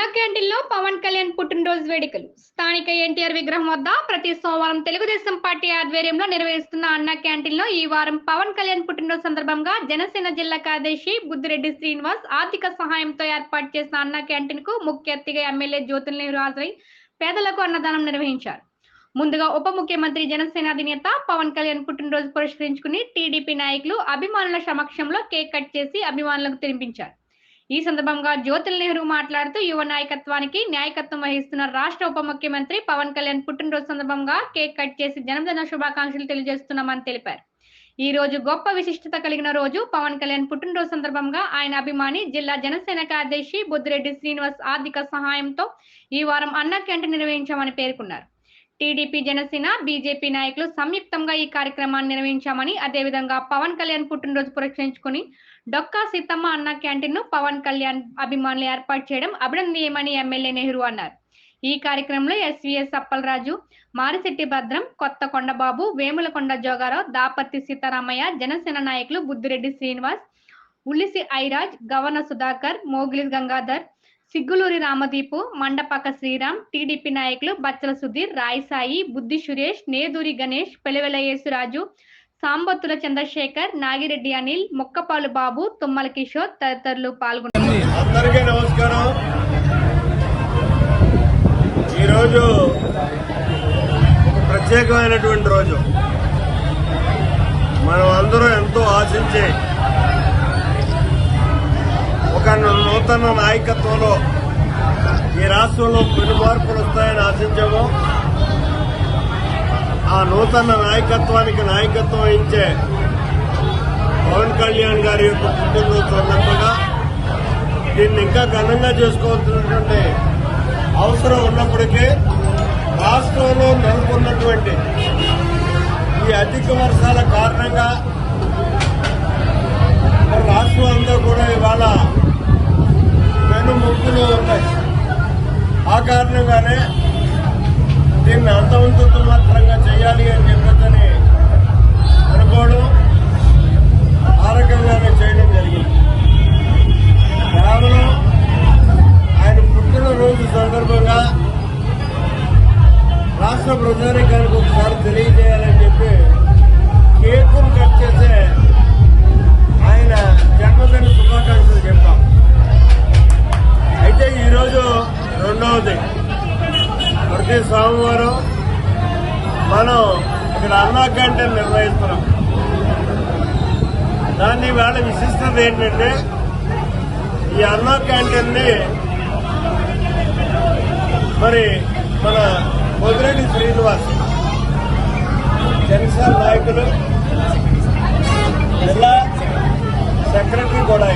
అన్నా క్యాంటీన్లో పవన్ కళ్యాణ్ పుట్టినరోజు వేడుకలు. స్థానిక ఎన్టీఆర్ విగ్రహం వద్ద ప్రతి సోమవారం తెలుగుదేశం పార్టీ ఆధ్వర్యంలో నిర్వహిస్తున్న అన్నా క్యాంటీన్లో ఈ వారం పవన్ కళ్యాణ్ పుట్టినరోజు సందర్భంగా జనసేన జిల్లా కార్యదర్శి బుద్దిరెడ్డి శ్రీనివాస్ ఆర్థిక సహాయంతో ఏర్పాటు చేసిన అన్నా క్యాంటీన్ కు ముఖ్య అతిథిగా ఎమ్మెల్యే జ్యోతుల నెహ్రూ హాజరై పేదలకు అన్నదానం నిర్వహించారు. ముందుగా ఉప ముఖ్యమంత్రి జనసేన అధినేత పవన్ కళ్యాణ్ పుట్టినరోజు పురస్కరించుకుని టీడీపీ నాయకులు అభిమానుల సమక్షంలో కేక్ కట్ చేసి అభిమానులకు తినిపించారు. ఈ సందర్భంగా జ్యోతుల నెహ్రూ మాట్లాడుతూ యువ నాయకత్వానికి నాయకత్వం వహిస్తున్న రాష్ట్ర ఉప ముఖ్యమంత్రి పవన్ కళ్యాణ్ పుట్టినరోజు సందర్భంగా కేక్ కట్ చేసి జన్మదిన శుభాకాంక్షలు తెలియజేస్తున్నామని తెలిపారు. ఈ రోజు గొప్ప విశిష్టత కలిగిన రోజు. పవన్ కళ్యాణ్ పుట్టినరోజు సందర్భంగా ఆయన అభిమాని జిల్లా జనసేన కార్యదర్శి బుద్దిరెడ్డి శ్రీనివాస్ ఆర్థిక సహాయంతో ఈ వారం అన్నా క్యాంటీన్ నిర్వహించామని పేర్కొన్నారు. టీడీపీ, జనసేన, బీజేపీ నాయకులు సంయుక్తంగా ఈ కార్యక్రమాన్ని నిర్వహించామని, అదేవిధంగా పవన్ కళ్యాణ్ పుట్టినరోజు పురస్కరించుకుని డొక్కా సీతమ్మ అన్న క్యాంటీన్ ను పవన్ కళ్యాణ్ అభిమానులు ఏర్పాటు చేయడం అభినందనీయమని ఎమ్మెల్యే నెహ్రూ అన్నారు. ఈ కార్యక్రమంలో ఎస్వీఎస్ అప్పలరాజు, మారిశెట్టి భద్రం, కొత్త కొండబాబు, వేములకొండ జోగారావు, దాపర్తి సీతారామయ్య, జనసేన నాయకులు బుద్దిరెడ్డి శ్రీనివాస్, ఉల్లిసి ఐరాజ్, గవర్న సుధాకర్, మోగిలి గంగాధర్, సిగ్గులూరి రామదీపు, మండపాక శ్రీరామ్, టీడీపీ నాయకులు బచ్చల సుధీర్, రాయసాయి, బుద్ధి సురేష్, నేదూరి గణేష్, పెలవెల యేసురాజు, సాంబత్తుల చంద్రశేఖర్, నాగిరెడ్డి అనిల్, మొక్కపాలు బాబు, తుమ్మల కిషోర్ తదితరులు పాల్గొన్నారు. అందరికీ నమస్కారం. ఈరోజు ఒక ప్రత్యేకమైనటువంటి రోజు. మనం అందరూ ఎంతో ఆశించే ఒక నూతన నాయకత్వంలో ఈ రాష్ట్రంలో పెను మార్పులు వస్తాయని ఆశించాము. ఆ నూతన నాయకత్వానికి నాయకత్వం వహించే పవన్ కళ్యాణ్ గారి యొక్క పుట్టినరోజు సందర్భంగా దీన్ని ఇంకా ఘనంగా చేసుకోవాల్సినటువంటి అవసరం ఉన్నప్పటికీ రాష్ట్రంలో నెలకొన్నటువంటి ఈ అధిక వర్షాల కారణంగా రాష్ట్రం అంతా కూడా ఇవాళ పెను ముప్పులు ఉన్నాయి. ఆ కారణంగానే దీన్ని అంతవంతు మాత్రంగా చేయాలి అని చెప్పని అనుకోవడం, ఆ రకంగానే చేయడం జరిగింది. కేవలం ఆయన పుట్టినరోజు సందర్భంగా రాష్ట్ర ప్రజానికానికి ఒకసారి తెలియజేయాలని చెప్పి కేకును కట్ చేసే ఆయన జన్మదిన శుభాకాంక్షలు చెప్పాం. అయితే ఈరోజు రెండవది. ప్రతి సోమవారం మనం ఇక్కడ అన్నా క్యాంటీన్ నిర్వహిస్తున్నాం. దాన్ని వేళ విశిష్టత ఏంటంటే ఈ అన్నా క్యాంటీన్ని మరి మన బుద్దిరెడ్డి శ్రీనివాస్ జనసేన నాయకులు జిల్లా సెక్రటరీ కూడా